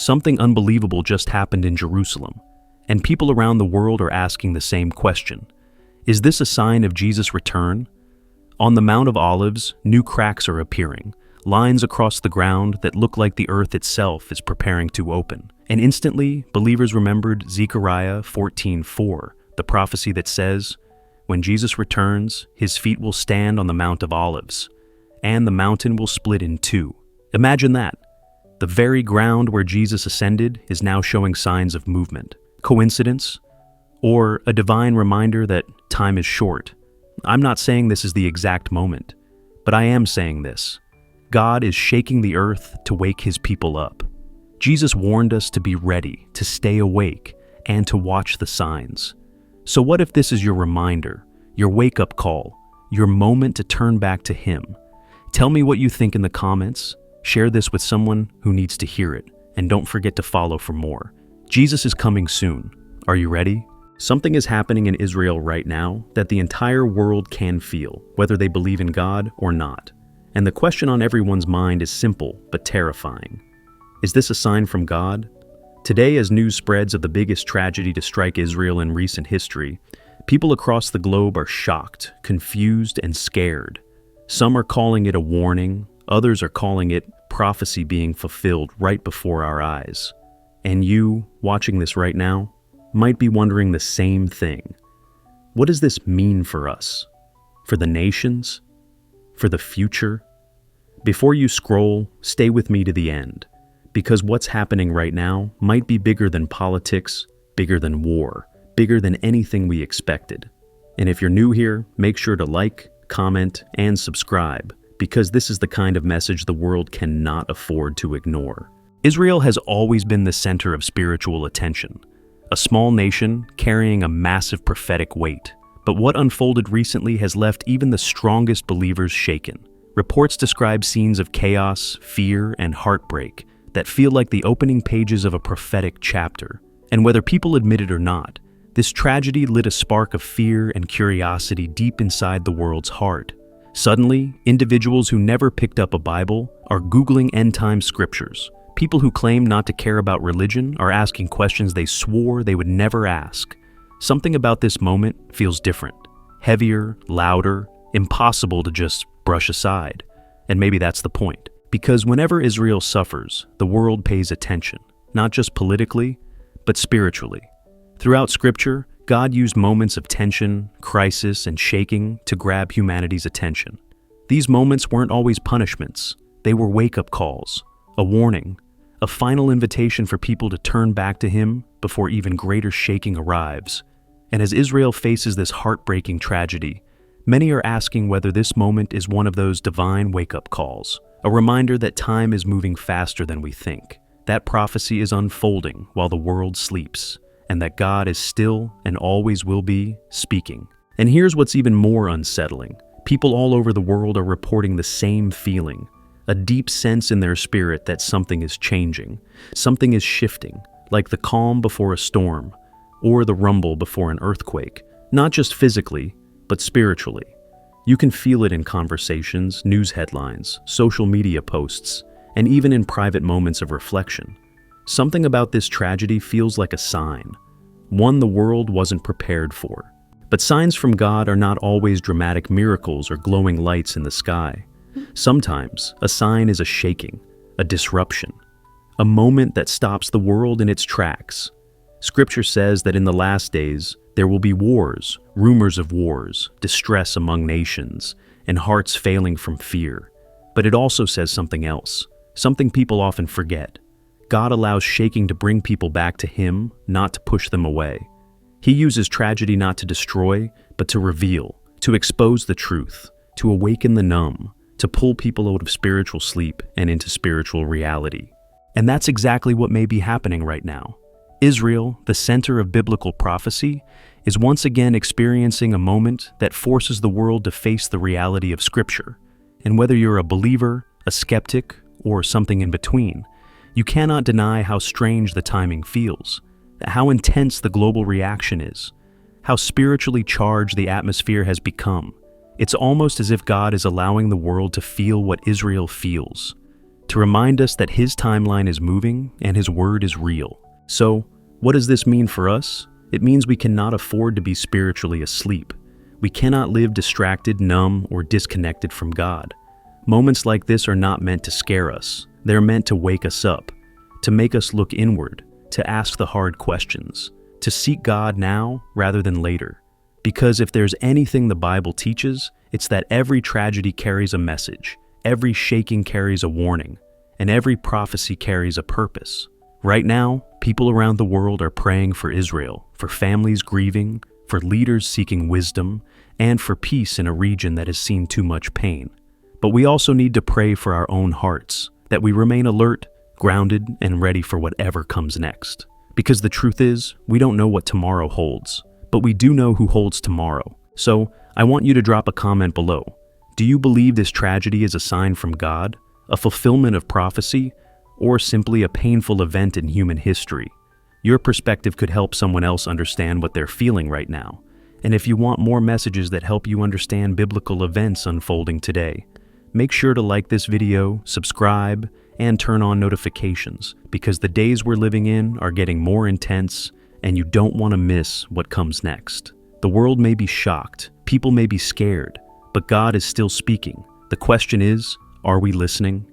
something unbelievable just happened in Jerusalem, and people around the world are asking the same question. Is this a sign of Jesus' return? On the Mount of Olives, new cracks are appearing, lines across the ground that look like the earth itself is preparing to open. And instantly, believers remembered Zechariah 14:4, the prophecy that says, "When Jesus returns, his feet will stand on the Mount of Olives, and the mountain will split in two." Imagine that. The very ground where Jesus ascended is now showing signs of movement. Coincidence? Or a divine reminder that time is short? I'm not saying this is the exact moment, but I am saying this. God is shaking the earth to wake his people up. Jesus warned us to be ready, to stay awake, and to watch the signs. So what if this is your reminder, your wake-up call, your moment to turn back to him? Tell me what you think in the comments. Share this with someone who needs to hear it, and don't forget to follow for more. Jesus is coming soon. Are you ready? Something is happening in Israel right now that the entire world can feel, whether they believe in God or not. And the question on everyone's mind is simple but terrifying. Is this a sign from God? Today, as news spreads of the biggest tragedy to strike Israel in recent history, people across the globe are shocked, confused, and scared. Some are calling it a warning, others are calling it prophecy being fulfilled right before our eyes. And you, watching this right now, might be wondering the same thing. What does this mean for us? For the nations? For the future? Before you scroll, stay with me to the end, because what's happening right now might be bigger than politics, bigger than war, bigger than anything we expected. And if you're new here, make sure to like, comment, and subscribe, because this is the kind of message the world cannot afford to ignore. Israel has always been the center of spiritual attention, a small nation carrying a massive prophetic weight. But what unfolded recently has left even the strongest believers shaken. Reports describe scenes of chaos, fear, and heartbreak that feel like the opening pages of a prophetic chapter. And whether people admit it or not, this tragedy lit a spark of fear and curiosity deep inside the world's heart. Suddenly, individuals who never picked up a Bible are Googling end-time scriptures. People who claim not to care about religion are asking questions they swore they would never ask. Something about this moment feels different, heavier, louder, impossible to just brush aside. And maybe that's the point. Because whenever Israel suffers, the world pays attention, not just politically, but spiritually. Throughout Scripture, God used moments of tension, crisis, and shaking to grab humanity's attention. These moments weren't always punishments. They were wake-up calls, a warning, a final invitation for people to turn back to him before even greater shaking arrives. And as Israel faces this heartbreaking tragedy, many are asking whether this moment is one of those divine wake-up calls, a reminder that time is moving faster than we think, that prophecy is unfolding while the world sleeps, and that God is still and always will be speaking. And here's what's even more unsettling. People all over the world are reporting the same feeling, a deep sense in their spirit that something is changing, something is shifting, like the calm before a storm, or the rumble before an earthquake, not just physically, but spiritually. You can feel it in conversations, news headlines, social media posts, and even in private moments of reflection. Something about this tragedy feels like a sign, one the world wasn't prepared for. But signs from God are not always dramatic miracles or glowing lights in the sky. Sometimes a sign is a shaking, a disruption, a moment that stops the world in its tracks. Scripture says that in the last days, there will be wars, rumors of wars, distress among nations, and hearts failing from fear. But it also says something else, something people often forget. God allows shaking to bring people back to him, not to push them away. He uses tragedy not to destroy, but to reveal, to expose the truth, to awaken the numb, to pull people out of spiritual sleep and into spiritual reality. And that's exactly what may be happening right now. Israel, the center of biblical prophecy, is once again experiencing a moment that forces the world to face the reality of Scripture. And whether you're a believer, a skeptic, or something in between, you cannot deny how strange the timing feels, how intense the global reaction is, how spiritually charged the atmosphere has become. It's almost as if God is allowing the world to feel what Israel feels, to remind us that His timeline is moving and His word is real. So, what does this mean for us? It means we cannot afford to be spiritually asleep. We cannot live distracted, numb, or disconnected from God. Moments like this are not meant to scare us. They're meant to wake us up, to make us look inward, to ask the hard questions, to seek God now rather than later. Because if there's anything the Bible teaches, it's that every tragedy carries a message, every shaking carries a warning, and every prophecy carries a purpose. Right now, people around the world are praying for Israel, for families grieving, for leaders seeking wisdom, and for peace in a region that has seen too much pain. But we also need to pray for our own hearts, that we remain alert, grounded, and ready for whatever comes next. Because the truth is, we don't know what tomorrow holds, but we do know who holds tomorrow. So, I want you to drop a comment below. Do you believe this tragedy is a sign from God, a fulfillment of prophecy, or simply a painful event in human history? Your perspective could help someone else understand what they're feeling right now. And if you want more messages that help you understand biblical events unfolding today, make sure to like this video, subscribe, and turn on notifications, because the days we're living in are getting more intense, and you don't want to miss what comes next. The world may be shocked, people may be scared, but God is still speaking. The question is, are we listening?